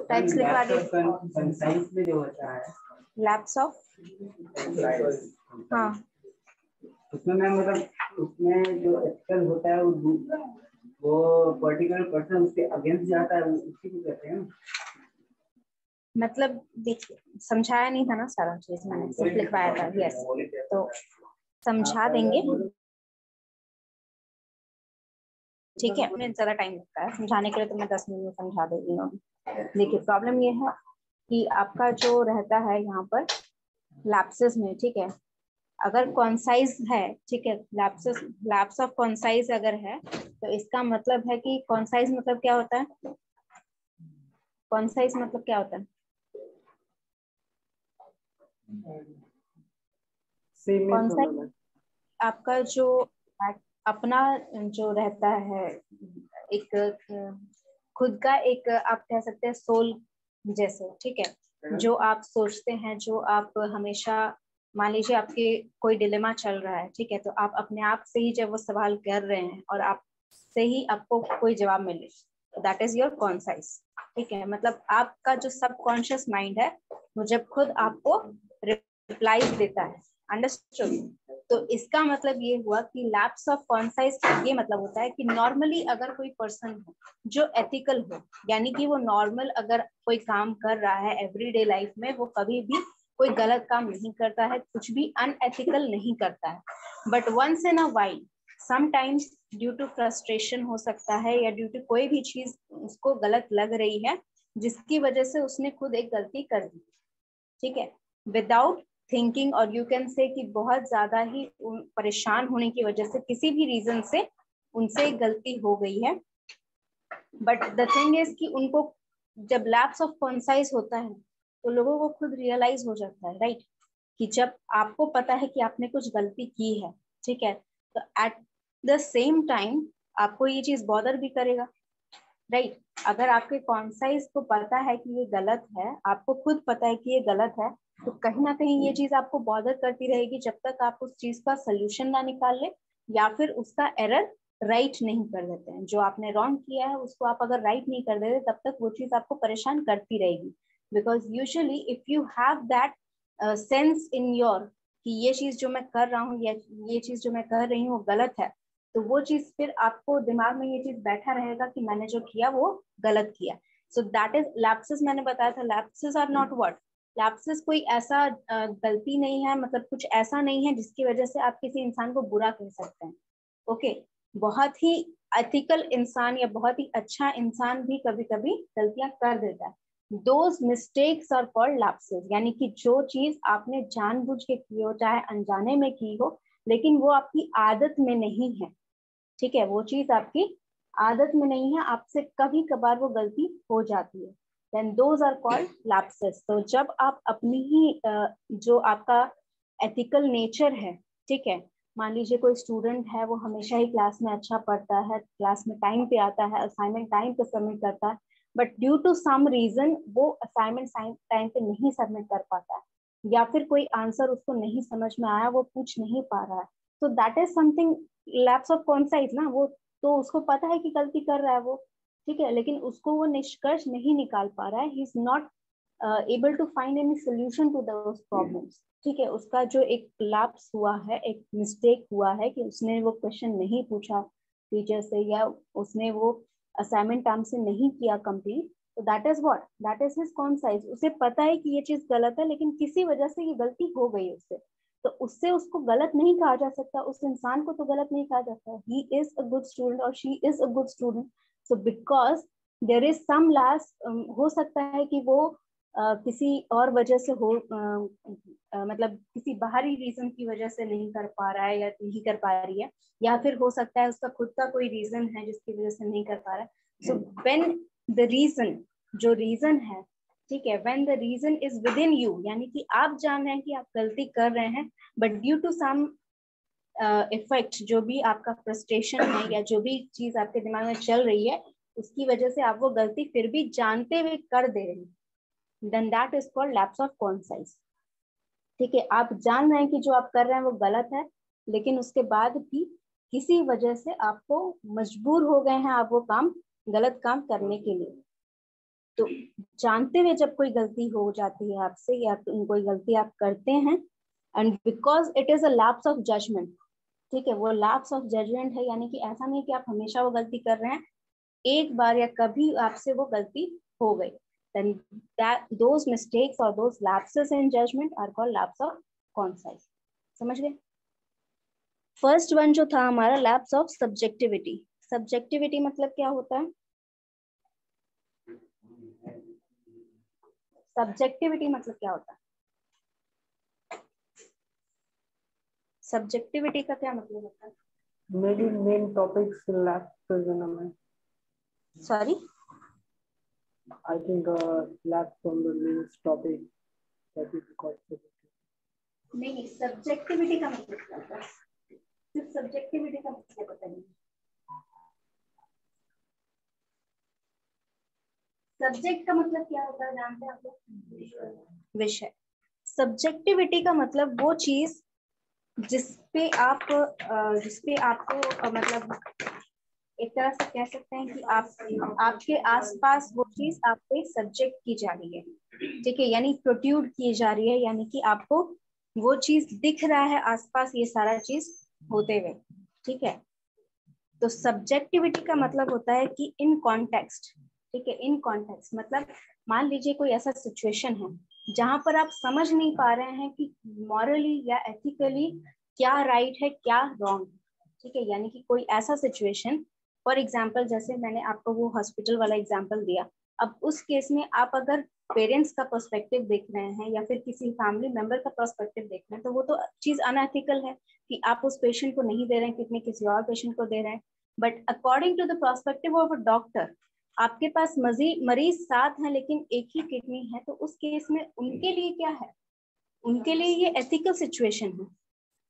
Types लिखवा दे। Concise में जो होता है लैप्स ऑफ, हाँ उसमें मैं मतलब उसमें जो एक्चुअल होता है वो पर्टिकुलर पर्सन उसके अगेंस्ट जाता है, उसी को कहते हैं। मतलब देखिए समझाया नहीं था ना सारा चीज, मैंने सिर्फ लिखवाया था। यस, तो समझा देंगे, ठीक है। मैं ज्यादा टाइम लगता है समझाने के लिए, तो मैं 10 मिनट में समझा देती हूँ। देखिए प्रॉब्लम ये है कि आपका जो रहता है यहाँ पर लैप्सेस में, ठीक है, अगर कॉन्साइज है, ठीक है, लैप्सेस लैप्स ऑफ कॉन्साइज अगर है तो इसका मतलब है कि कॉन्साइज मतलब क्या होता है, कॉन्साइज मतलब क्या होता है? कॉन्साइज आपका जो अपना जो रहता है एक खुद का एक आप कह सकते हैं सोल जैसे, ठीक है, जो आप सोचते हैं, जो आप हमेशा, मान लीजिए आपके कोई डिलेमा चल रहा है, ठीक है, तो आप अपने आप से ही जब वो सवाल कर रहे हैं और आप से ही आपको कोई जवाब मिले, दैट इज योर कॉन्साइज, ठीक है। मतलब आपका जो सबकॉन्शियस माइंड है वो जब खुद आपको रिप्लाई देता है, अंडरस्टूड। तो इसका मतलब ये हुआ कि लैप्स ऑफ कॉन्साइज का ये मतलब होता है कि नॉर्मली अगर कोई पर्सन हो जो एथिकल हो, यानी कि वो नॉर्मल अगर कोई काम कर रहा है एवरीडे लाइफ में, वो कभी भी कोई गलत काम नहीं करता है, कुछ भी अनएथिकल नहीं करता है, but once in a while sometimes due to frustration हो सकता है या ड्यू टू कोई भी चीज उसको गलत लग रही है जिसकी वजह से उसने खुद एक गलती कर दी, ठीक है, विदाउट थिंकिंग, और यू कैन से कि बहुत ज्यादा ही परेशान होने की वजह से किसी भी रीजन से उनसे गलती हो गई है। बट द थिंग इज कि उनको जब लैप्स ऑफ कॉन्साइज होता है तो लोगों को खुद रियलाइज हो जाता है, राइट, कि जब आपको पता है कि आपने कुछ गलती की है, ठीक है, तो एट द सेम टाइम आपको ये चीज बॉदर भी करेगा, राइट। अगर आपके कॉन्साइज को पता है कि ये गलत है, आपको खुद पता है कि ये गलत है, तो कहीं ना कहीं ये चीज आपको बॉदर करती रहेगी जब तक आप उस चीज का सोल्यूशन ना निकाल ले या फिर उसका एरर राइट नहीं कर देते हैं। जो आपने रॉन्ग किया है उसको आप अगर राइट नहीं कर देते तब तक वो चीज आपको परेशान करती रहेगी, because usually if you have that sense in your कि ये चीज जो मैं कर रहा हूँ या ये चीज जो मैं कर रही हूँ गलत है, तो वो चीज फिर आपको दिमाग में ये चीज बैठा रहेगा कि मैंने जो किया वो गलत किया। So that is lapses. मैंने बताया था lapses are not what, lapses कोई ऐसा गलती नहीं है, मतलब कुछ ऐसा नहीं है जिसकी वजह से आप किसी इंसान को बुरा कह सकते हैं, ओके। बहुत ही एथिकल इंसान या बहुत ही अच्छा इंसान भी कभी कभी गलतियां कर देता है। Those mistakes are called lapses, यानी कि जो चीज आपने जानबूझ के की हो चाहे अनजाने में की हो, लेकिन वो आपकी आदत में नहीं है, ठीक है, वो चीज आपकी आदत में नहीं है, आपसे कभी कभार वो गलती हो जाती है, then those are called lapses. तो जब आप अपनी ही जो आपका एथिकल नेचर है, ठीक है, मान लीजिए कोई स्टूडेंट है वो हमेशा ही क्लास में अच्छा पढ़ता है, क्लास में टाइम पे आता है, असाइनमेंट टाइम पे सबमिट करता है, but due to some reason वो असाइनमेंट टाइम पे नहीं सबमिट कर पाता है या फिर कोई आंसर उसको नहीं समझ में आया, वो पूछ नहीं पा रहा है, तो that is something lapse of concise ना। वो तो उसको पता है कि गलती कर रहा है वो, ठीक है, लेकिन उसको वो निष्कर्ष नहीं निकाल पा रहा है, he is not able to find any solution to those problems, ठीक है। उसका जो एक लैप्स हुआ है, एक मिस्टेक हुआ है कि उसने वो क्वेश्चन नहीं पूछा टीचर से या उसने वो असाइनमेंट टाइम से नहीं किया कंप्लीट, तो that is what, that is his concise. उसे पता है कि ये चीज गलत है लेकिन किसी वजह से ये गलती हो गई उससे, तो उससे उसको गलत नहीं कहा जा सकता, उस इंसान को तो गलत नहीं कहा जाता, he is a good student और she is a good student. So because there is some less, हो सकता है कि वो किसी और वजह से हो, मतलब किसी बाहरी रीजन की वजह से नहीं कर पा रहा है या नहीं कर पा रही है, या फिर हो सकता है उसका खुद का कोई रीजन है जिसकी वजह से नहीं कर पा रहा है। सो व्हेन द रीजन, जो रीजन है, ठीक है, when the reason is within you, यानी कि आप जान रहे हैं कि आप गलती कर रहे हैं, but due to some effect, जो भी आपका फ्रस्ट्रेशन है या जो भी चीज आपके दिमाग में चल रही है उसकी वजह से आप वो गलती फिर भी जानते हुए कर दे रहे हैं, then that is called lapse of concise, ठीक है। आप जान रहे हैं कि जो आप कर रहे हैं वो गलत है, लेकिन उसके बाद भी किसी वजह से आपको मजबूर हो गए हैं आप वो काम, गलत काम करने के लिए। तो जानते हुए जब कोई गलती हो जाती है आपसे या कोई गलती आप करते हैं, and because it is a lapse of judgement, ठीक है, वो लैप्स ऑफ जजमेंट है, यानी कि ऐसा नहीं कि आप हमेशा वो गलती कर रहे हैं, एक बार या कभी आपसे वो गलती हो गई, then that those mistakes or those lapses in judgment are called lapse of conscience। समझ गए? फर्स्ट वन जो था हमारा लैप्स ऑफ सब्जेक्टिविटी। सब्जेक्टिविटी मतलब क्या होता है? सब्जेक्टिविटी मतलब क्या होता है? सब्जेक्टिविटी का क्या मतलब होता है? Maybe main topics lacks present. Sorry, I think lacks from the main topic that is called। नहीं, सब्जेक्टिविटी का मतलब क्या होता है? सिर्फ सब्जेक्टिविटी का मतलब पता नहीं। सब्जेक्ट का मतलब क्या होता है जानते हैं आप लोग? विषय। सब्जेक्टिविटी का मतलब वो चीज जिसपे आपको मतलब एक तरह से कह सकते हैं कि आपके आसपास वो चीज आपको एक सब्जेक्ट की जा रही है, ठीक है, यानी प्रोट्यूड की जा रही है, यानी कि आपको वो चीज दिख रहा है आसपास ये सारा चीज होते हुए, ठीक है। तो सब्जेक्टिविटी का मतलब होता है कि इन कॉन्टेक्स्ट, ठीक है, इन कॉन्टेक्स्ट मतलब मान लीजिए कोई ऐसा सिचुएशन है जहां पर आप समझ नहीं पा रहे हैं कि मॉरली या एथिकली क्या राइट है क्या रॉन्ग, ठीक है, यानी कि कोई ऐसा सिचुएशन, फॉर एग्जाम्पल जैसे मैंने आपको वो हॉस्पिटल वाला एग्जाम्पल दिया, अब उस केस में आप अगर पेरेंट्स का पर्सपेक्टिव देख रहे हैं या फिर किसी फैमिली मेंबर का पर्सपेक्टिव देख रहे हैं तो वो तो चीज अनएथिकल है कि आप उस पेशेंट को नहीं दे रहे हैं, कितने किसी और पेशेंट को दे रहे हैं। But according to the perspective of a doctor, आपके पास मरीज 7 हैं लेकिन एक ही किडनी है, तो उस केस में उनके लिए क्या है? उनके लिए ये एथिकल सिचुएशन है,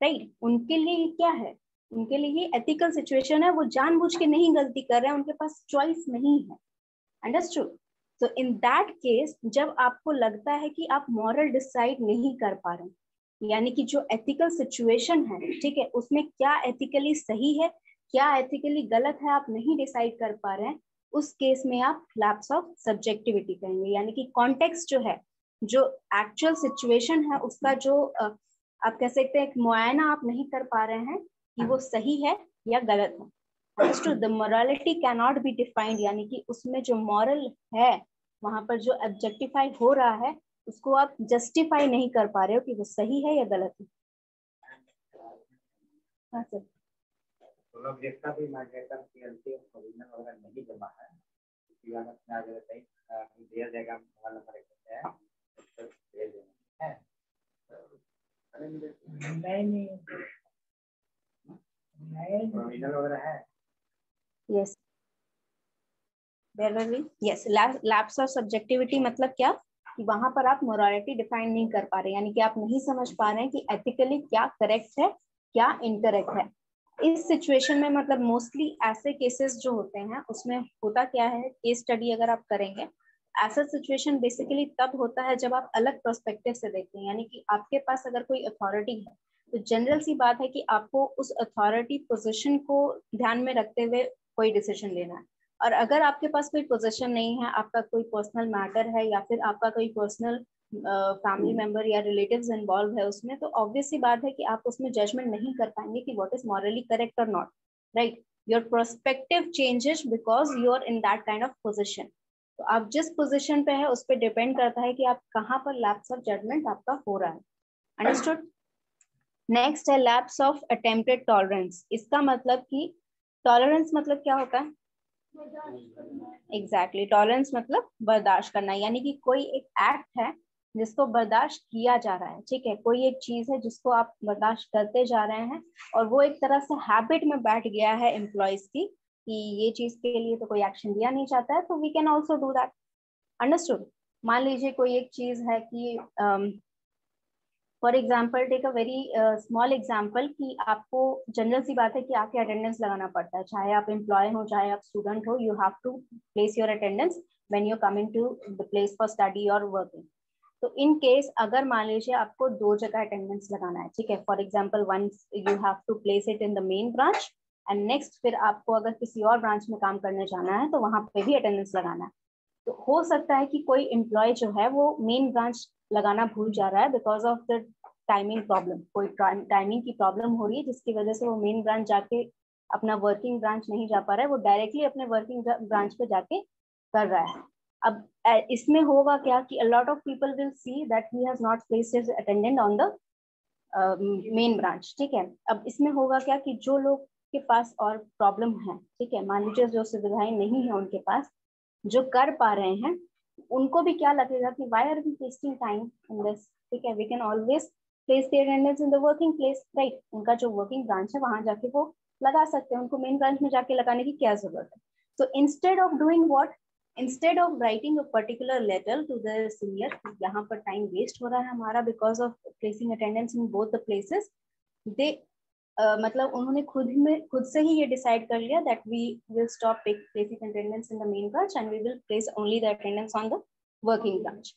राइट? उनके लिए क्या है? उनके लिए ये एथिकल सिचुएशन है, वो जानबूझ के नहीं गलती कर रहे हैं, उनके पास चॉइस नहीं है। अंडरस्टूड? तो इन दैट केस जब आपको लगता है कि आप मॉरल डिसाइड नहीं कर पा रहे, यानी कि जो एथिकल सिचुएशन है, ठीक है, उसमें क्या एथिकली सही है क्या एथिकली गलत है आप नहीं डिसाइड कर पा रहे हैं, उस केस में आप लैप्स ऑफ सब्जेक्टिविटी कहेंगे, यानी कि कॉन्टेक्स्ट जो है, जो एक्चुअल सिचुएशन है उसका जो आप कह सकते हैं मुआयना आप नहीं कर पा रहे हैं कि वो सही है या गलत है। Understood? The morality cannot be defined, यानी कि उसमें जो मॉरल है वहां पर जो ऑब्जेक्टिफाई हो रहा है उसको आप जस्टिफाई नहीं कर पा रहे हो कि वो सही है या गलत है। हाँ सर, जिसका भी मार्केटर की गलती ओरिजिनल वगैरह नहीं जमा है अपना जो सही दिया जाएगा मोबाइल नंबर है तो दे देना है। नहीं ओरिजिनल वगैरह है। Yes yes, lapse of subjectivity मतलब क्या कि वहां पर आप मोरालिटी डिफाइन नहीं कर पा रहे, यानी कि आप नहीं समझ पा रहे हैं कि एथिकली क्या करेक्ट है क्या इनकरेक्ट है। इस सिचुएशन में मतलब मोस्टली ऐसे केसेस जो होते हैं उसमें होता क्या है, केस स्टडी अगर आप करेंगे, ऐसा सिचुएशन बेसिकली तब होता है जब आप अलग पर्सपेक्टिव से देखते हैं, यानी कि आपके पास अगर कोई अथॉरिटी है तो जनरल सी बात है कि आपको उस अथॉरिटी पोजीशन को ध्यान में रखते हुए कोई डिसीजन लेना है। और अगर आपके पास कोई पोजीशन नहीं है, आपका कोई पर्सनल मैटर है या फिर आपका कोई पर्सनल फैमिली मेंबर या रिलेटिव्स इन्वॉल्व है उसमें, तो ऑब्वियस सी बात है कि आप उसमें जजमेंट नहीं कर पाएंगे कि व्हाट इज मॉरली करेक्ट और not, right? Your perspective changes because you are in that kind of position. तो आप जिस पोजिशन पे है उस पर डिपेंड करता है कि आप कहाँ पर लैप्स ऑफ जजमेंट आपका हो रहा है। अंडरस्टूड? नेक्स्ट है लैप्स ऑफ अटेम्प्टेड टॉलरेंस। इसका मतलब कि टॉलरेंस मतलब क्या होता है? एग्जैक्टली, टॉलरेंस मतलब बर्दाश्त करना, यानी कि कोई एक एक्ट है जिसको बर्दाश्त किया जा रहा है, ठीक है, कोई एक चीज है जिसको आप बर्दाश्त करते जा रहे हैं और वो एक तरह से हैबिट में बैठ गया है एम्प्लॉयज की कि ये चीज के लिए तो कोई एक्शन लिया नहीं जाता है, तो we can also do that. Understood? मान लीजिए कोई एक चीज है कि for example take a very small example कि आपको जनरल सी बात है कि आपके अटेंडेंस लगाना पड़ता है, चाहे आप एम्प्लॉय हो चाहे आप स्टूडेंट हो, you have to place your attendance when you coming to the place for study और वर्किंग। तो इन केस अगर मान लीजिए आपको 2 जगह अटेंडेंस लगाना है, ठीक है, for example one you have to place it in the main branch and next फिर आपको अगर किसी और ब्रांच में काम करने जाना है तो वहां पे भी अटेंडेंस लगाना है। तो हो सकता है कि कोई एम्प्लॉय जो है वो मेन ब्रांच लगाना भूल जा रहा है because of the timing problem, कोई टाइमिंग की प्रॉब्लम हो रही है जिसकी वजह से वो मेन ब्रांच जाके अपना वर्किंग ब्रांच नहीं जा पा रहा है, वो डायरेक्टली अपने वर्किंग ब्रांच पे जाके कर रहा है। अब इसमें होगा क्या कि a lot of people will see that he has not placed his attendant on the main branch, ठीक है। अब इसमें होगा क्या कि जो लोग के पास और प्रॉब्लम है, ठीक है, मान लीजिए जो सुविधाएं नहीं है उनके पास, जो कर पा रहे हैं, उनको भी क्या लगेगा कि why are we wasting time in this, ठीक है, we can always place the attendance in the working place, right? उनका जो वर्किंग ब्रांच है वहां जाके वो लगा सकते हैं, उनको मेन ब्रांच में जाके लगाने की क्या जरूरत है। So instead of doing what, instead of writing a particular letter to the senior, यहाँ पर टाइम वेस्ट हो रहा है हमारा because of placing attendance in both the places, they मतलब उन्होंने खुद से ही ये डिसाइड कर लिया that we will stop placing attendance in the main branch and we will place only the attendance on the working branch.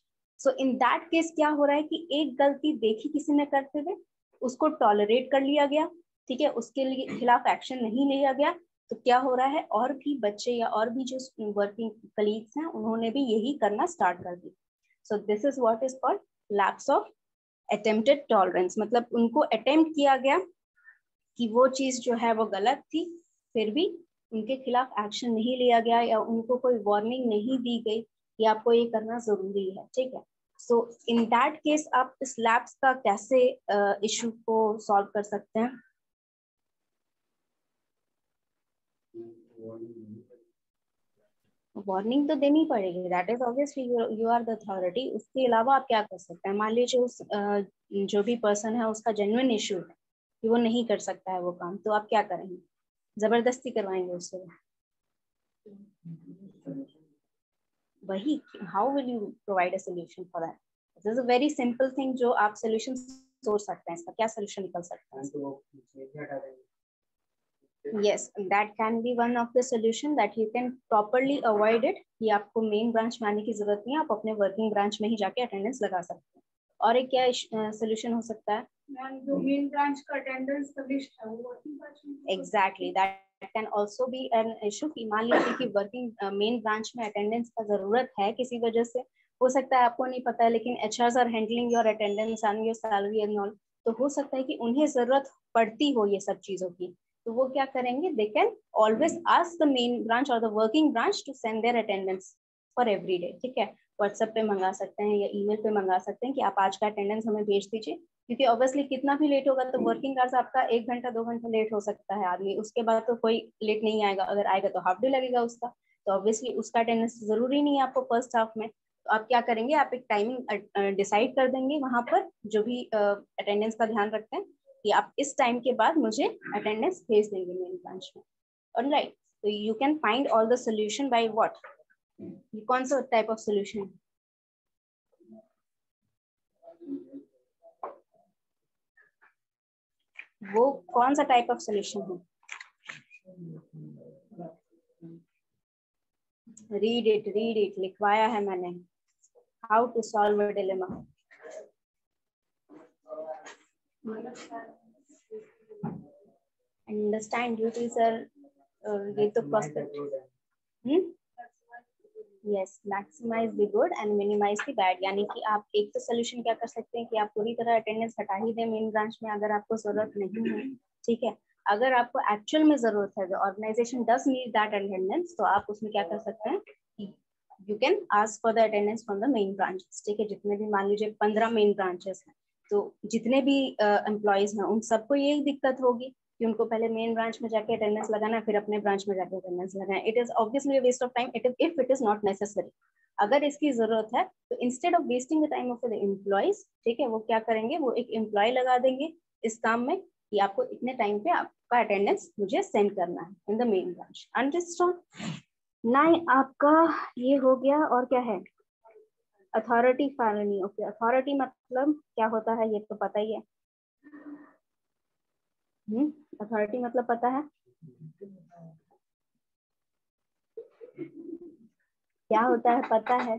So in that case क्या हो रहा है कि एक गलती देखी किसी ने करते हुए, उसको टॉलरेट कर लिया गया, ठीक है, उसके लिए खिलाफ एक्शन नहीं लिया गया, तो क्या हो रहा है और भी बच्चे या और भी जो वर्किंग कलीग्स हैं उन्होंने भी यही करना स्टार्ट कर दिया। So this is what is called lapse of attempted tolerance, मतलब उनको अटेम्प्ट किया गया कि वो चीज जो है वो गलत थी, फिर भी उनके खिलाफ एक्शन नहीं लिया गया या उनको कोई वार्निंग नहीं दी गई कि आपको ये करना जरूरी है, ठीक है। सो इन दैट केस आप इस लैप्स का कैसे इशू को सॉल्व कर सकते हैं? वार्निंग तो देनी पड़ेगी, that is obviously you are the authority. उसके अलावा आप क्या कर सकते हैं? मान लीजिए उस जो भी पर्सन है उसका जेन्युइन इशू है कि वो नहीं कर सकता है वो काम, तो आप क्या करेंगे? जबरदस्ती करवाएंगे उससे? वही, how will you provide a solution for that? This is a very simple thing जो आप सोल्यूशन सोच सकते हैं। इसका क्या सोल्यूशन निकल सकता है? Yes, that can be one of the solution that you can properly avoid it, कि आपको मेन ब्रांच में आने की जरूरत नहीं है, आप अपने वर्किंग ब्रांच में ही जाके अटेंडेंस लगा सकते हैं। और एक क्या सोल्यूशन हो सकता है? जो मेन ब्रांच का अटेंडेंस का लिस्ट है वो वर्किंग ब्रांच में। Exactly, that can also be an issue कि मान लीजिए कि वर्किंग मेन ब्रांच में अटेंडेंस का जरूरत है किसी वजह से, हो सकता है आपको नहीं पता है, लेकिन HRs are handling your attendance and your salary and all, तो हो सकता है कि उन्हें जरूरत पड़ती हो ये सब चीजों की, तो वो क्या करेंगे? They can always ask the main branch और the working branch to send their attendance for every day, ठीक है। व्हाट्सएप पे मंगा सकते हैं या ईमेल पे मंगा सकते हैं कि आप आज का अटेंडेंस हमें भेज दीजिए, क्योंकि ऑब्वियसली कितना भी लेट होगा तो वर्किंग आवर्स आपका 1 घंटा 2 घंटा लेट हो सकता है आदमी, उसके बाद तो कोई लेट नहीं आएगा, अगर आएगा तो हाफ डे लगेगा उसका, तो ऑब्वियसली उसका अटेंडेंस जरूरी नहीं है आपको फर्स्ट हाफ में। तो आप क्या करेंगे? आप एक टाइमिंग डिसाइड कर देंगे वहां पर, जो भी अटेंडेंस का ध्यान रखते हैं कि आप इस टाइम के बाद मुझे अटेंडेंस भेज देंगे मेन ब्रांच में, ऑलराइट। तो you can find all the solution by what? ये कौन सा टाइप ऑफ सोल्यूशन? वो कौन सा टाइप ऑफ सोल्यूशन है? रीड इट, लिखवाया है मैंने। How to solve a dilemma. Understand duties are, ये तो prospect. Yes, maximise the good and minimise the bad, यानी कि आप एक तो सोल्यूशन क्या कर सकते हैं कि आप पूरी तरह अटेंडेंस हटा ही दें मेन ब्रांच में अगर आपको जरूरत नहीं है, ठीक है। अगर आपको एक्चुअल में जरूरत है, the organisation does need that attendance, तो आप उसमें क्या कर सकते हैं कि you can ask for the attendance from the main branches, ठीक है। जितने भी, मान लीजिए 15 मेन ब्रांचेस हैं, तो जितने भी एम्प्लॉयज हैं उन सबको यही दिक्कत होगी कि उनको पहले मेन ब्रांच में जाके अटेंडेंस लगाना है, फिर अपने ब्रांच में जाके अटेंडेंस लगाना है। It is obviously a waste of time if it is not necessary. अगर इसकी जरूरत है तो instead of wasting the time of the employees, ठीक है, वो क्या करेंगे? वो एक एम्प्लॉय लगा देंगे इस काम में कि आपको इतने टाइम पे आपका अटेंडेंस मुझे सेंड करना है इन द मेन ब्रांच। अंडरस्टैंड? नहीं, आपका ये हो गया। और क्या है? Authority finally. ओके, अथॉरिटी मतलब क्या होता है ये तो पता ही है। अथॉरिटी मतलब पता है क्या होता है? पता है?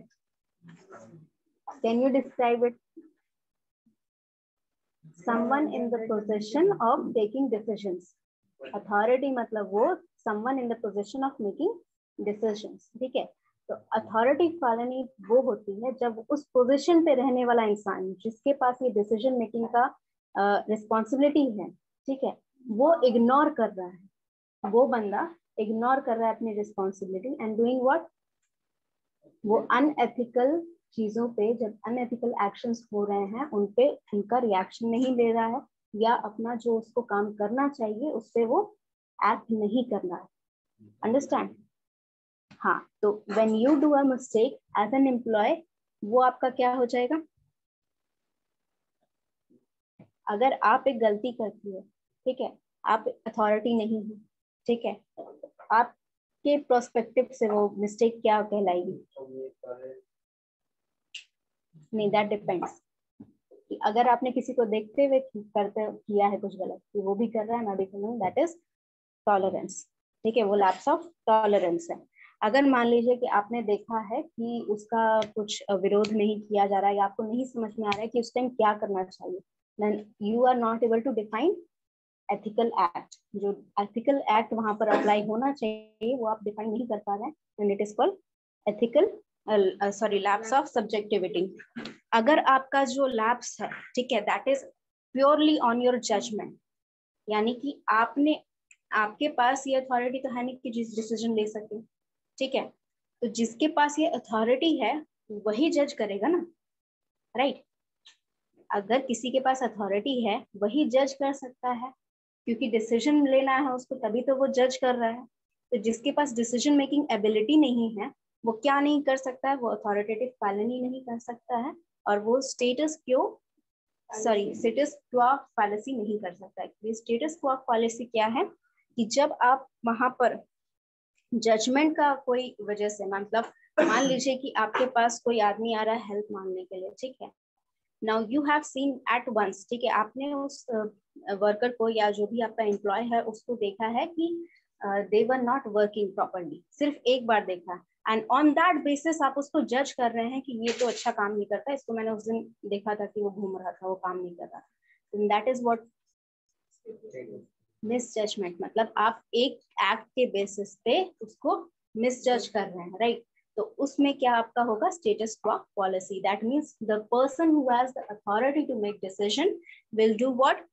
Can you describe it? Someone in the possession of taking decisions, authority मतलब वो someone in the position of making decisions, ठीक है। तो अथॉरिटी फेलिनी वो होती है जब उस पोजीशन पे रहने वाला इंसान जिसके पास ये डिसीजन मेकिंग का रिस्पॉन्सिबिलिटी है, ठीक है, वो इग्नोर कर रहा है, वो बंदा इग्नोर कर रहा है अपनी रिस्पॉन्सिबिलिटी एंड डूइंग व्हाट, वो अनएथिकल चीजों पे, जब अनएथिकल एक्शंस हो रहे हैं उन पे उनका रिएक्शन नहीं ले रहा है, या अपना जो उसको काम करना चाहिए उस पे वो एक्ट नहीं कर रहा है। अंडरस्टैंड? हाँ, तो when you do a mistake as an employee, वो आपका क्या हो जाएगा? अगर आप एक गलती करती है, ठीक है, आप अथॉरिटी नहीं है, ठीक है, आपके प्रोस्पेक्टिव से वो मिस्टेक क्या कहलाएगी? नहीं, दैट डिपेंड्स। अगर आपने किसी को देखते हुए करते किया है कुछ गलत, कि वो भी कर रहा है मैं भी कर रहा हूँ, दैट इज टॉलरेंस, ठीक है, वो लैप्स ऑफ टॉलरेंस है। अगर मान लीजिए कि आपने देखा है कि उसका कुछ विरोध नहीं किया जा रहा है, या आपको नहीं समझ में आ रहा है कि उस टाइम क्या करना चाहिए, then you are not able to define ethical act, जो ethical act वहां पर अप्लाई होना चाहिए वो आप डिफाइन नहीं कर पा रहे हैं, then it is called ethical lapse of subjectivity। अगर आपका जो lapse है, ठीक है, that is purely on your judgment, यानी कि आपके पास ये अथॉरिटी तो है नहीं कि जिस डिसीजन ले सके, ठीक है, तो जिसके पास ये अथॉरिटी है वही जज करेगा ना, राइट? अगर किसी के पास अथॉरिटी है वही जज कर सकता है, क्योंकि डिसीजन लेना है उसको, तभी तो वो जज कर रहा है। तो जिसके पास डिसीजन मेकिंग एबिलिटी नहीं है वो क्या नहीं कर सकता है? वो अथॉरिटेटिव फेलिनी नहीं कर सकता है, और वो स्टेटस क्वो फैलेसी नहीं कर सकता है। स्टेटस क्वो फैलेसी क्या है कि जब आप वहां पर जजमेंट का कोई वजह से, मतलब मान लीजिए कि आपके पास कोई आदमी आ रहा है हेल्प मांगने के लिए, ठीक है, now you have seen at once, ठीक है, आपने उस वर्कर को या जो भी आपका एम्प्लॉय है उसको देखा है कि दे वर नॉट वर्किंग प्रॉपरली, सिर्फ एक बार देखा, एंड ऑन दैट बेसिस आप उसको जज कर रहे हैं कि ये तो अच्छा काम नहीं करता, इसको मैंने उस दिन देखा था कि वो घूम रहा था, वो काम नहीं कर रहा था। दैट इज व्हाट मिसजजमेंट, मतलब आप एक एक्ट के बेसिस पे उसको मिसजज कर रहे हैं, राइट? तो उसमें क्या आपका होगा? Status quo policy. That means the person who has the authority to make decision will do what?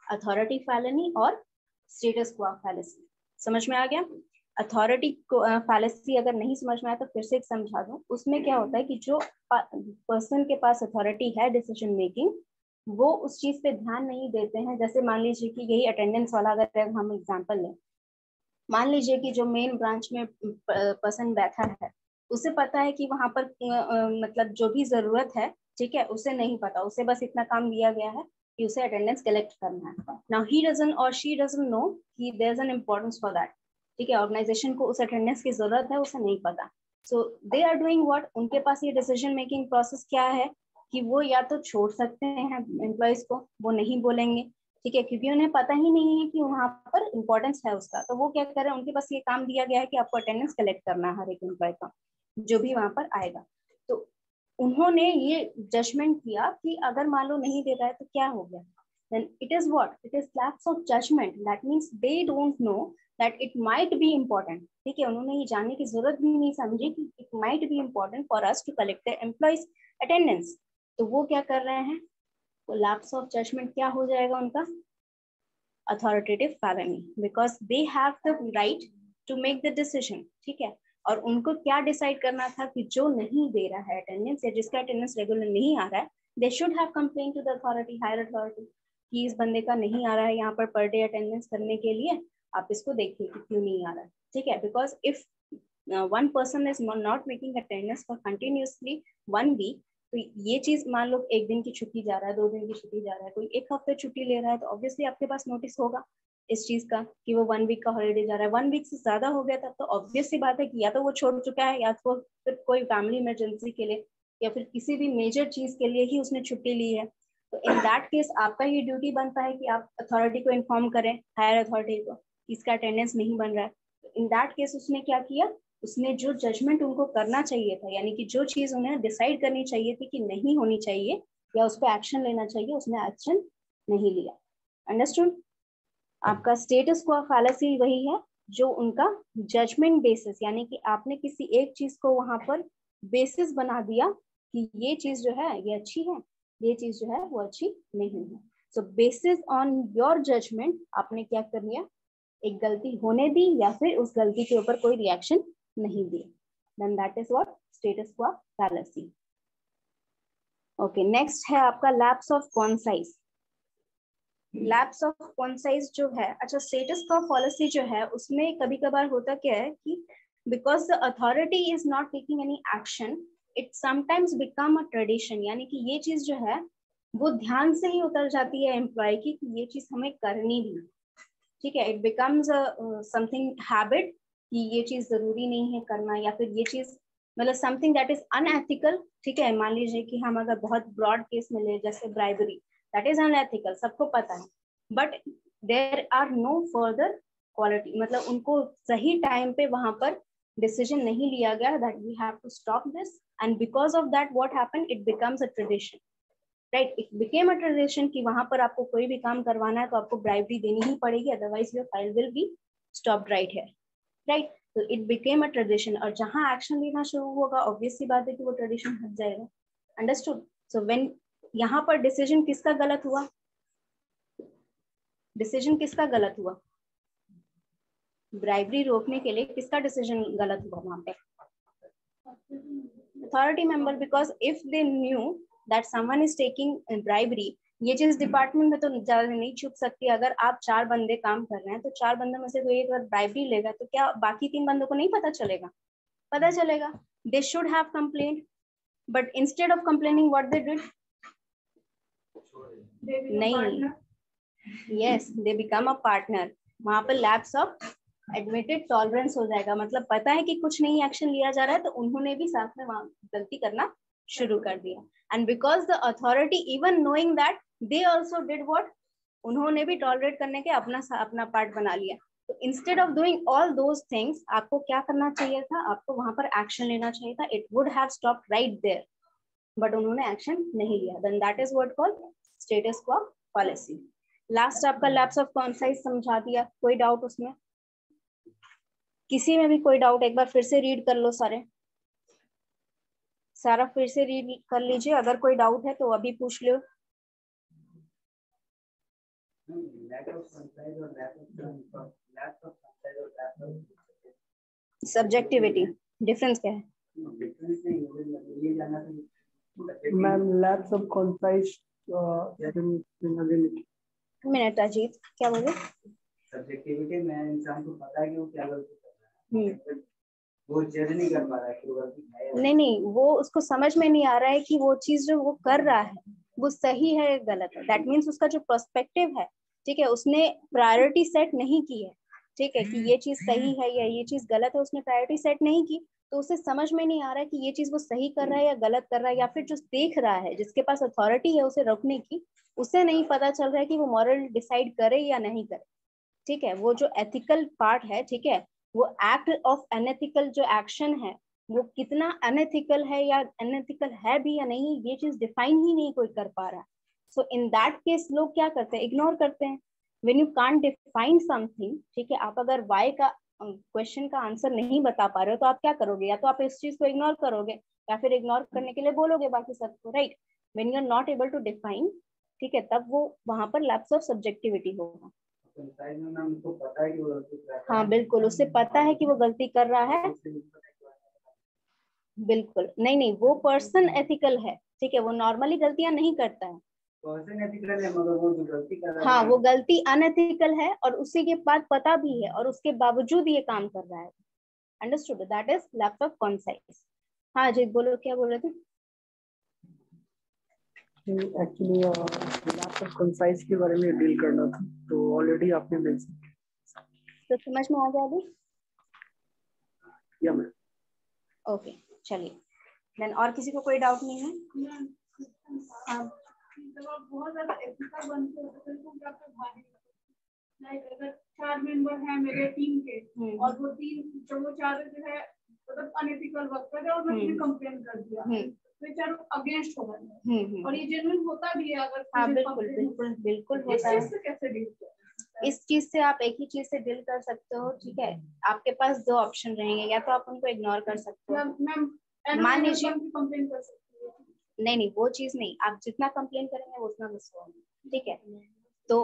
Authority फेलिनी और स्टेटस क्वो फैलेसी। समझ में आ गया? अथॉरिटी फैलेसी अगर नहीं समझ में आया तो फिर से एक समझा दूं। उसमें क्या होता है कि जो पर्सन के पास अथॉरिटी है डिसीजन मेकिंग, वो उस चीज पे ध्यान नहीं देते हैं। जैसे मान लीजिए कि यही अटेंडेंस वाला अगर हम एग्जांपल लें, मान लीजिए कि जो मेन ब्रांच में पर्सन बैठा है उसे पता है कि वहां पर मतलब जो भी जरूरत है, ठीक है, उसे नहीं पता, उसे बस इतना काम दिया गया है कि उसे अटेंडेंस कलेक्ट करना है। नाउ ही डजंट और शी डजंट नो कि there is an importance for that, ठीक है, ऑर्गेनाइजेशन को उस अटेंडेंस की जरूरत है, उसे नहीं पता। सो दे आर डूइंग व्हाट? उनके पास ये डिसीजन मेकिंग प्रोसेस क्या है कि वो या तो छोड़ सकते हैं एम्प्लॉयज को, वो नहीं बोलेंगे, ठीक है, क्योंकि उन्हें पता ही नहीं है कि वहां पर इंपॉर्टेंस है उसका। तो वो क्या कर रहे हैं, उनके पास ये काम दिया गया है कि आपको अटेंडेंस कलेक्ट करना है हर एक एम्प्लॉय का जो भी वहां पर आएगा। तो उन्होंने ये जजमेंट किया कि अगर मान लो नहीं दे रहा है तो क्या हो गया, then it is what? It is lapse of judgment. That means they don't know that it might be important. ठीक है, उन्होंने ये जानने की जरूरत भी नहीं समझी कि it might be important for us to collect the employees attendance। तो वो क्या कर रहे हैं? तो lapse of judgment क्या हो जाएगा उनका? authoritative felony, because they have the right to make the decision, ठीक है। और उनको क्या डिसाइड करना था कि जो नहीं दे रहा है अटेंडेंस या जिसका अटेंडेंस रेगुलर नहीं आ रहा है, they should have complained to the authority, higher authority, कि इस बंदे का नहीं आ रहा है यहाँ पर डे अटेंडेंस करने के लिए, आप इसको देखिए कि क्यों नहीं आ रहा है, ठीक है। Because if one person is not making attendance for continuously 1 week, तो ये चीज मान लो 1 दिन की छुट्टी जा रहा है, 2 दिन की छुट्टी जा रहा है, कोई 1 हफ्ते छुट्टी ले रहा है, तो ऑब्वियसली आपके पास नोटिस होगा इस चीज का कि वो 1 वीक का हॉलीडे जा रहा है। 1 वीक से ज्यादा हो गया था तो ऑब्वियसली बात है कि या तो वो छोड़ चुका है, या तो फिर कोई फैमिली इमरजेंसी के लिए या फिर किसी भी मेजर चीज के लिए ही उसने छुट्टी ली है। तो इन दैट केस आपका ये ड्यूटी बनता है कि आप अथॉरिटी को इन्फॉर्म करें, हायर अथॉरिटी को, कि इसका अटेंडेंस नहीं बन रहा है। तो इन दैट केस उसने क्या किया? उसने जो जजमेंट उनको करना चाहिए था, यानी कि जो चीज उन्हें डिसाइड करनी चाहिए थी कि नहीं होनी चाहिए या उस पर एक्शन लेना चाहिए, उसने एक्शन नहीं लिया। अंडरस्टूड? आपका स्टेटस क्वो फैलेसी वही है जो उनका जजमेंट बेसिस, यानी कि आपने किसी एक चीज को वहां पर बेसिस बना दिया कि ये चीज जो है ये अच्छी है, ये चीज जो है वो अच्छी नहीं है। सो बेसिस ऑन योर जजमेंट आपने क्या कर लिया, एक गलती होने दी या फिर उस गलती के ऊपर कोई रिएक्शन नहीं दिया, then that is what status quo fallacy. Okay, next है आपका lapse of concise. Lapse of concise जो है, अच्छा स्टेटस क्वो फैलेसी जो है उसमें कभी कभार होता क्या है कि because the authority is not taking any action, it sometimes become a tradition, यानी कि ये चीज जो है वो ध्यान से ही उतर जाती है एम्प्लॉय की कि ये चीज हमें करनी भी, ठीक है। इट बिकम्स समथिंग हैबिट कि ये चीज जरूरी नहीं है करना, या फिर ये चीज मतलब समथिंग दैट इज अनएथिकल, ठीक है। मान लीजिए कि हम अगर बहुत ब्रॉड केस में ले जैसे ब्राइबरी, दैट इज अनएथिकल, सबको पता है, but there are no further quality, मतलब उनको सही टाइम पे वहां पर डिसीजन नहीं लिया गया that we have to stop this, and because of that what happened, it becomes a tradition, right. It became a tradition कि वहां पर आपको कोई भी काम करवाना है तो आपको ब्राइबरी देनी ही पड़ेगी, otherwise your file will be stopped right here, right. तो इट बिकेम अ ट्रेडिशन, और जहां एक्शन लेना शुरू होगा ऑब्वियस सी बात है कि वो ट्रेडिशन हट जाएगा, अंडरस्टूड। सो व्हेन यहाँ पर डिसीजन किसका गलत हुआ, डिसीजन किसका गलत हुआ, ब्राइबरी रोकने के लिए किसका डिसीजन गलत हुआ वहां पे, authority member, because if they knew that someone is taking bribery, ये चीज डिपार्टमेंट में तो ज्यादा नहीं छुप सकती, अगर आप 4 बंदे काम कर रहे हैं तो 4 बंदों में से कोई एक अगर ब्राइबरी लेगा तो क्या बाकी 3 बंदों को नहीं पता चलेगा, पता चलेगा। They should have complaint, but instead of complaining what they did, नहीं, yes they become a partner, वहां पर लैप्स ऑफ एडमिटेड टॉलरेंस हो जाएगा, मतलब पता है कि कुछ नहीं एक्शन लिया जा रहा है तो उन्होंने भी साथ में वहां गलती करना शुरू कर दिया, and because the authority even knowing that they also did what, उन्होंने भी टॉलरेट करने के अपना पार्ट बना लिया। तो instead of doing all those things आपको क्या करना चाहिए था, आपको वहां पर एक्शन लेना चाहिए था, it would have stopped right there, but उन्होंने एक्शन नहीं लिया, then that is what called status quo policy. Last आपका लैप्स ऑफ कॉन्साइज समझा दिया, कोई डाउट उसमें, किसी में भी कोई डाउट एक बार फिर से रीड कर लो सारा फिर से रीड कर लीजिए, अगर कोई डाउट है तो अभी पूछ लो। सब्जेक्टिविटी डिफरेंस क्या है ma'am? Lapse of concise minute Ajit क्या बोले, सब्जेक्टिविटी में इंसान को पता है कि वो क्या गलती कर रहा है, वो जज नहीं कर पा रहा है कि वो गलती है, नहीं, वो उसको समझ में नहीं आ रहा है कि वो चीज जो वो कर रहा है वो सही है गलत है, दैट मीन्स उसका जो पर्सपेक्टिव है, ठीक है, उसने प्रायोरिटी सेट नहीं की है, ठीक है, कि ये चीज सही है या ये चीज गलत है, उसने प्रायोरिटी सेट नहीं की, तो उसे समझ में नहीं आ रहा है कि ये चीज वो सही कर रहा है या गलत कर रहा है, या फिर जो देख रहा है जिसके पास अथॉरिटी है उसे रोकने की, उसे नहीं पता चल रहा है कि वो मॉरल डिसाइड करे या नहीं करे, ठीक है। वो जो एथिकल पार्ट है, ठीक है, वो एक्ट ऑफ अनएथिकल जो एक्शन है वो कितना अनएथिकल है या अनएथिकल है भी या नहीं, ये चीज डिफाइन ही नहीं कोई कर पा रहा। सो इन दैट केस लोग क्या करते हैं, इग्नोर करते हैं। When you can't define something, ठीक है, आप अगर वाई का क्वेश्चन का आंसर नहीं बता पा रहे हो तो आप क्या करोगे, या तो आप इस चीज को इग्नोर करोगे या फिर इग्नोर करने के लिए बोलोगे बाकी सबको, right. When you are not able to define, ठीक है, तब वो वहां पर लैप्स ऑफ सब्जेक्टिविटी होगा। हाँ बिल्कुल, उसे पता है कि वो गलती कर रहा है, बिल्कुल नहीं, वो पर्सन एथिकल है, ठीक है, वो नॉर्मली गलतियां नहीं करता है, पर्सन एथिकल है मगर वो जो गलती कर रहा है, हाँ वो गलती अनएथिकल है और उसी के बाद पता भी है और उसके बावजूद ये काम कर रहा है, understood, that is lapse of concise. हाँ जी बोलो, क्या बोल रहे थे? एक्चुअली लैप्स ऑफ कॉन्साइज के बारे में डील करना था, तो ऑलरेडी आपने मेंशन किया, तो समझ में आ गया अभी? या मैम? ओके चलिए, देन और किसी को कोई डाउट नहीं है? हाँ बहुत ज्यादा एथिकल बनते होते हैं तो क्या भारी, लाइक अगर 4 मेंबर हैं मेरे टीम के और वो 4 जो है मतलब अनएथिकल वर्क कर रहे हैं और मैंने कंप्लेन कर दिया तो चारों अगेंस्ट हो गए, और ये जेन्युइन होता भी है अगर हाँ बिल्कुल होता है। कैसे डील किया? इस चीज से आप एक ही चीज से डील कर सकते हो, ठीक है। आपके पास दो ऑप्शन रहेंगे, या तो आप उनको इग्नोर कर सकते हो, मान लीजिए कंप्लेन कर सकती है। नहीं वो चीज नहीं, आप जितना कंप्लेन करेंगे वो उतना गुस्सा होगा, ठीक है। तो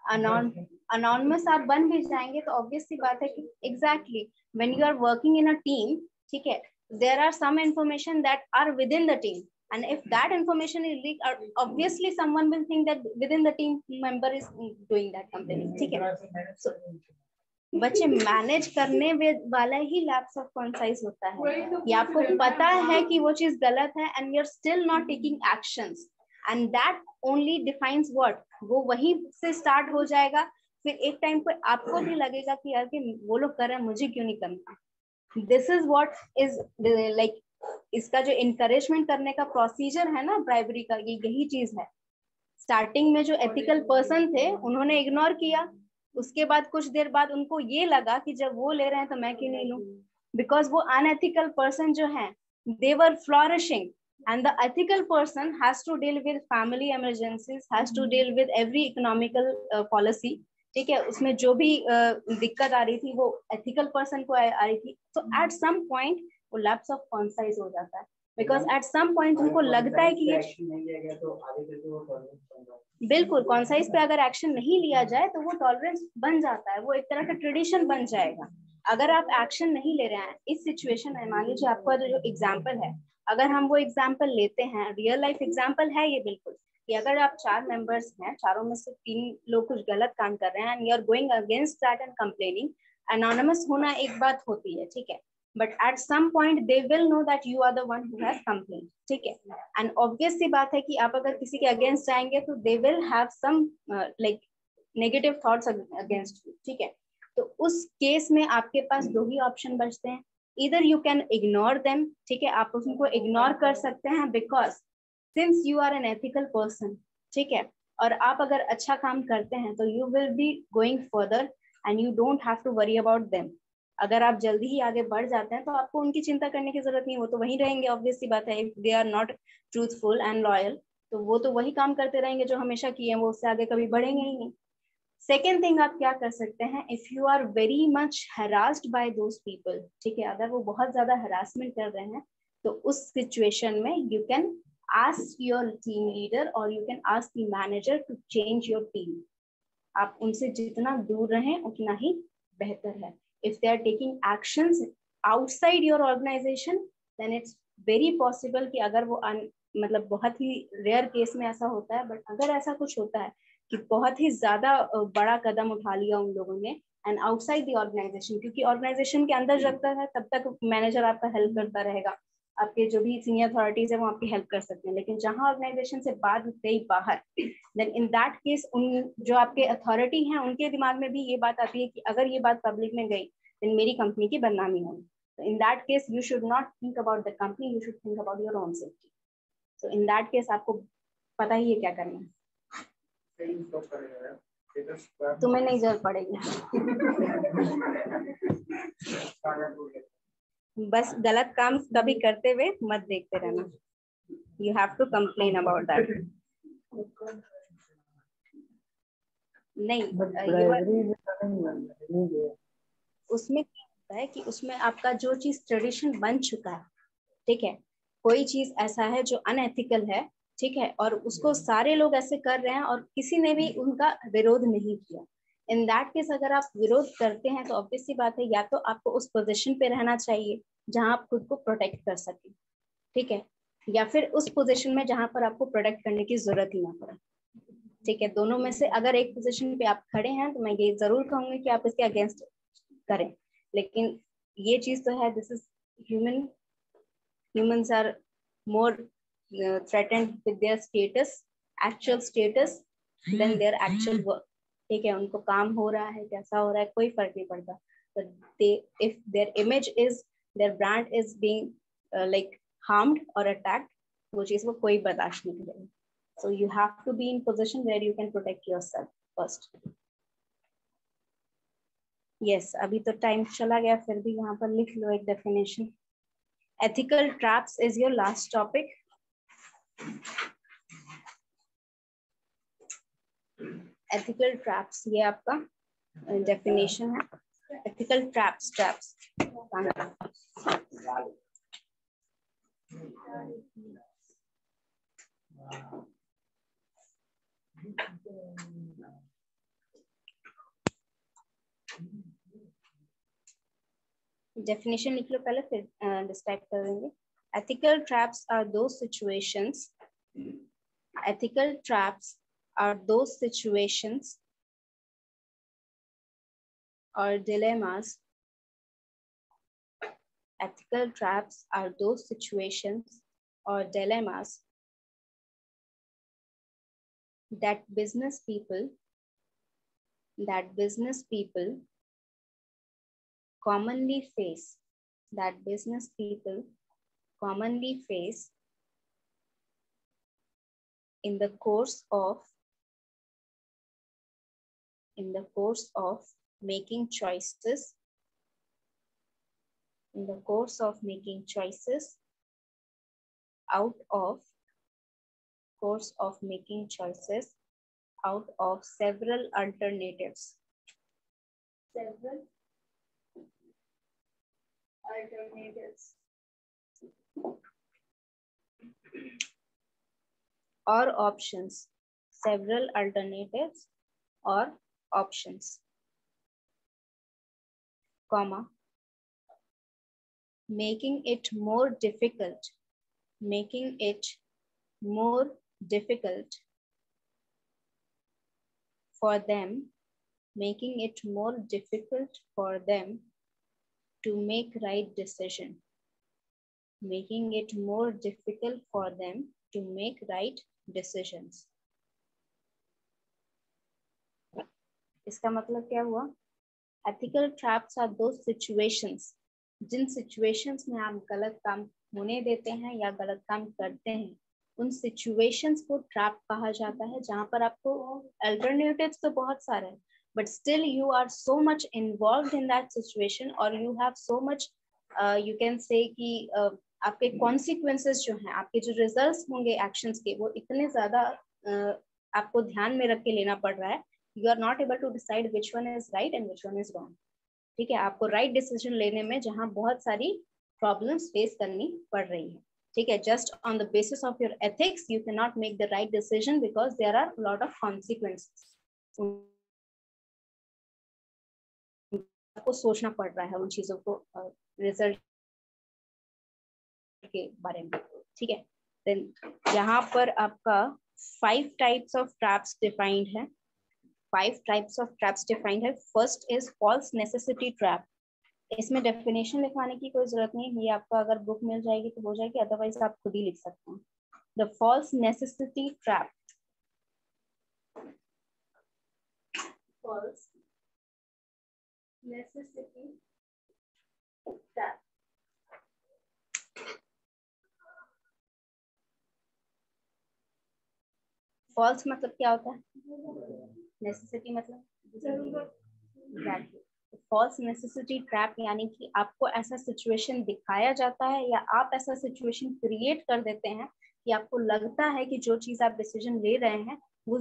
अनोनिमस आप बन भी जाएंगे तो ऑब्वियस सी बात है कि exactly when you are working in a team, ठीक है, there are some information that are within the team, and if that information is leaked, obviously someone will think that within the team member is doing that complaining, ठीक है। So, बच्चे manage करने वाला ही lapse of concise होता है, ये आपको पता है कि वो चीज गलत है and you are still not taking actions, and that only defines what, वो वहीं से स्टार्ट हो जाएगा। फिर एक टाइम पर आपको भी लगेगा कि यार कि वो लोग कर रहे हैं, मुझे क्यों नहीं करना। This is what is like, इसका जो इनकरेजमेंट करने का प्रोसीजर है ना ब्राइबरी का, ये यही चीज है। स्टार्टिंग में जो एथिकल पर्सन थे उन्होंने इग्नोर किया, उसके बाद कुछ देर बाद उनको ये लगा कि जब वो ले रहे हैं तो मैं क्यों नहीं लूं, बिकॉज वो अनएथिकल पर्सन जो है दे वर फ्लॉरिशिंग, and the ethical person has to deal with family emergencies, has to deal with every economical policy, ठीक है। उसमें जो भी दिक्कत आ रही थी वो एथिकल पर्सन को आ रही थी। तो एट सम पॉइंट वो लैप्स ऑफ कॉन्साइज हो जाता है, बिकॉज एट सम पॉइंट उनको लगता है कि ये बिल्कुल कॉन्साइज पे अगर एक्शन नहीं लिया जाए तो वो टॉलरेंस बन जाता है, वो एक तरह का ट्रेडिशन बन जाएगा। अगर आप एक्शन नहीं ले रहे हैं इस सिचुएशन में, मान लीजिए आपका जो एग्जाम्पल है, अगर हम वो एग्जाम्पल लेते हैं, रियल लाइफ एग्जाम्पल है ये बिल्कुल, कि अगर आप 4 मेंबर्स हैं, चारों में से 3 लोग कुछ गलत काम कर रहे हैं and you are going against that and complaining, anonymous होना एक बात होती है, ठीक है, but at some point they will know that you are the one who has complain, ठीक है। एंड ऑब्वियस सी बात है कि आप अगर किसी के अगेंस्ट जाएंगे तो they will have some like negative thoughts against you, ठीक है। तो उस केस में आपके पास 2 ही ऑप्शन बचते हैं, इधर यू कैन इग्नोर देम, ठीक है, आप उनको इग्नोर कर सकते हैं, because since you are an ethical person, ठीक है, और आप अगर अच्छा काम करते हैं तो you will be going further and you don't have to worry about them. अगर आप जल्दी ही आगे बढ़ जाते हैं तो आपको उनकी चिंता करने की जरूरत नहीं, वो तो वहीं रहेंगे, ऑब्वियस सी बात है। If they are not truthful and loyal तो वो तो वही काम करते रहेंगे जो हमेशा किए हैं, वो उससे आगे कभी बढ़ेंगे ही नहीं। सेकेंड थिंग आप क्या कर सकते हैं, if you are very much harassed by those people, ठीक है, अगर वो बहुत ज्यादा हरासमेंट कर रहे हैं तो उस सिचुएशन में you can ask your team leader और you can ask the manager to change your team. आप उनसे जितना दूर रहें उतना ही बेहतर है। If they are taking actions outside your organization, then it's very possible कि अगर वो मतलब बहुत ही रेयर केस में ऐसा होता है, बट अगर ऐसा कुछ होता है कि बहुत ही ज्यादा बड़ा कदम उठा लिया उन लोगों ने एंड आउटसाइड द ऑर्गेनाइजेशन, क्योंकि ऑर्गेनाइजेशन के अंदर जब तक है तब तक मैनेजर आपका हेल्प करता रहेगा, आपके जो भी सीनियर अथॉरिटीज है वो आपकी हेल्प कर सकते हैं, लेकिन जहां ऑर्गेनाइजेशन से बात गई बाहर, देन इन दैट केस उन जो आपके अथॉरिटी हैं उनके दिमाग में भी ये बात आती है कि अगर ये बात पब्लिक में गई देन मेरी कंपनी की बदनामी होगी। So in that case you should not think about the company, you should think about your own safety. So in that case आपको पता ही है क्या करना है। तुम्हें नहीं जरूरत पड़ेगी बस गलत काम कभी करते हुए मत देखते रहना, you have to complain about that. नहीं उसमें क्या होता है कि उसमें आपका जो चीज ट्रेडिशन बन चुका है, ठीक है, कोई चीज ऐसा है जो अनएथिकल है, ठीक है, और उसको सारे लोग ऐसे कर रहे हैं और किसी ने भी उनका विरोध नहीं किया, इन दैट केस अगर आप विरोध करते हैं तो ऑब्वियस सी बात है या तो आपको उस पोजीशन पे रहना चाहिए जहां आप खुद को प्रोटेक्ट कर सके, ठीक है, या फिर उस पोजीशन में जहां पर आपको प्रोटेक्ट करने की जरूरत ही ना पड़े, ठीक है। दोनों में से अगर एक पोजीशन पे आप खड़े हैं तो मैं ये जरूर कहूंगी कि आप इसके अगेंस्ट करें, लेकिन ये चीज तो है, this is humans are more threatened with their actual status than their actual work, ठीक है, उनको काम हो रहा है कैसा हो रहा है कोई फर्क नहीं पड़ता, but if their image is, their brand is being like harmed or attacked, वो चीज वो कोई बर्दाश्त नहीं करेगा। So you have to be in position where you can protect yourself first. Yes, अभी तो टाइम चला गया, फिर भी यहाँ पर लिख लो एक definition. Ethical traps is your last topic. Ethical traps, ये आपका डेफिनेशन है. Ethical traps. डेफिनेशन लिख लो पहले, फिर डिस्क्राइब कर देंगे. Ethical traps are those situations. Ethical traps are those situations or dilemmas. Ethical traps are those situations or dilemmas that business people commonly face. That business people commonly face in the course of making choices, out of several alternatives. Or options, several alternatives or options, comma, making it more difficult for them to make right decision. Making it more difficult for them to make right decisions. इसका मतलब क्या हुआ? Ethical traps are those situations, Jin situations में आप गलत काम होने देते हैं या गलत काम करते हैं, उन situations को trap कहा जाता है, जहाँ पर आपको alternatives तो बहुत सारे हैं, but still you are so much involved in that situation, or you have so much you can say कि आपके consequences जो हैं, आपके जो results होंगे actions के, वो इतने ज़्यादा आपको ध्यान में रख के लेना पड़ रहा है. You are not able to decide which one is right and which one is wrong. ठीक है, आपको right decision लेने में जहाँ बहुत सारी problems face करनी पड़ रही है. ठीक है, just on the basis of your ethics you cannot make the right decision because there are a lot of consequences. आपको सोचना पड़ रहा है उन चीजों को रिजल्ट के बारे में. ठीक है, then यहाँ पर आपका 5 types of traps defined है. 5 types of traps defined है. First is false necessity trap. इसमें डेफिनेशन लिखवाने की कोई जरूरत नहीं, ये आपको अगर बुक मिल जाएगी तो हो जाएगी, अदरवाइज आप खुद ही लिख सकते हैं. The false necessity trap. False necessity trap. False मतलब क्या होता है? Necessity मतलब exactly. फॉल्स नेसेसिटी ट्रैप यानी कि आपको ऐसा सिचुएशन दिखाया जाता है या आप ऐसा सिचुएशन क्रिएट कर देते हैं कि आपको लगता है कि जो चीज आप डिसीजन ले रहे हैं वो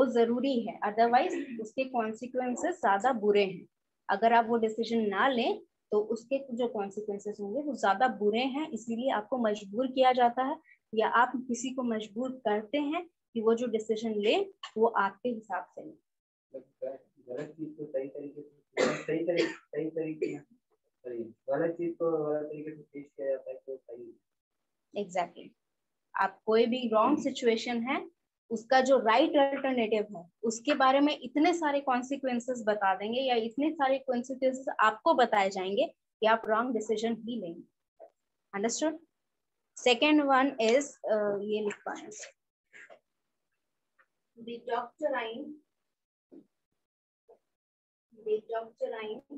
जरूरी है, अदरवाइज उसके कॉन्सिक्वेंसेस ज्यादा बुरे हैं. अगर आप वो डिसीजन ना लें तो उसके जो कॉन्सिक्वेंसेस होंगे वो ज्यादा बुरे हैं, इसीलिए आपको मजबूर किया जाता है या आप किसी को मजबूर करते हैं कि वो जो डिसीजन ले वो आपके हिसाब से ले. गलत चीज को सही तरीके गलत चीज को गलत तरीके से पेश किया जाता है तो सही. एग्जैक्टली. आप कोई भी रॉन्ग सिचुएशन है, उसका जो राइट अल्टरनेटिव है उसके बारे में इतने सारे कॉन्सिक्वेंसेस बता देंगे या इतने सारे कॉन्सिक्वेंसेस आपको बताए जाएंगे कि आप रॉन्ग डिसीजन ही लेंगे. अंडरस्टूड? सेकेंड वन इज ये लिखवा है, the doctrine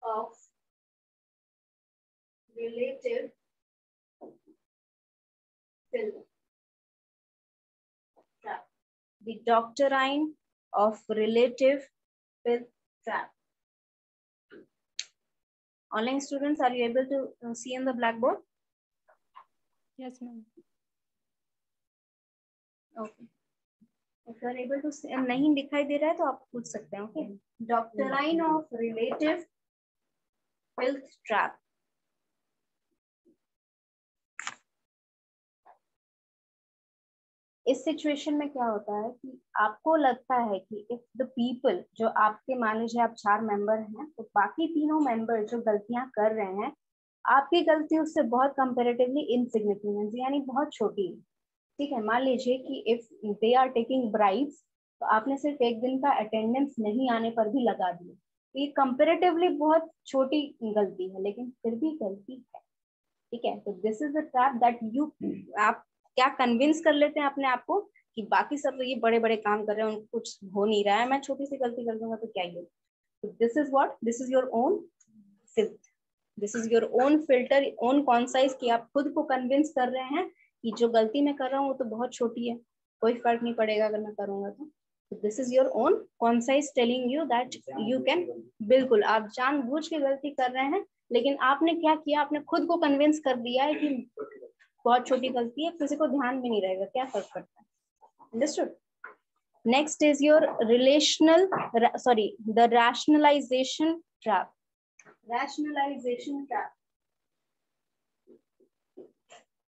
of relative fill trap. The doctrine of relative fill trap. Online students, are you able to see in the blackboard? Yes, ma'am. Okay. If you are able to नहीं दिखाई दे रहा है तो आप पूछ सकते हैं. Okay. Doctrine of relative filth trap. इस सिचुएशन में क्या होता है कि आपको लगता है कि इफ द पीपल, जो आपके मान लीजिए आप 4 मेंबर हैं, तो बाकी तीनों मेंबर जो गलतियां कर रहे हैं, आपकी गलती उससे बहुत कंपैरेटिवली इनसिग्निफिकेंट यानी बहुत छोटी है. ठीक है. मान लीजिए कि if they are taking bribes, तो आपने सिर्फ एक दिन का अटेंडेंस नहीं आने पर भी लगा दिया. ये कंपैरेटिवली बहुत छोटी गलती है, लेकिन फिर भी गलती है. ठीक है. तो this is the trap that you, आप क्या कन्विंस कर लेते हैं अपने आप को कि बाकी सब तो ये बड़े बड़े काम कर रहे हैं, उनको कुछ हो नहीं रहा है, मैं छोटी सी गलती कर दूंगा तो क्या ही. तो this is what, this is your own filth, this is your own filter, own concise, कि आप खुद को कन्विंस कर रहे हैं कि जो गलती मैं कर रहा हूँ वो तो बहुत छोटी है, कोई फर्क नहीं पड़ेगा अगर मैं करूंगा तो. This is your own concise telling you that you can. बिल्कुल, आप जानबूझ के गलती कर रहे हैं, लेकिन आपने क्या किया, आपने खुद को कन्विंस कर दिया है कि बहुत छोटी गलती है, किसी को ध्यान भी नहीं रहेगा, क्या फर्क पड़ता है. Understood. Next is your relational, sorry, the rationalisation trap. Rationalisation trap.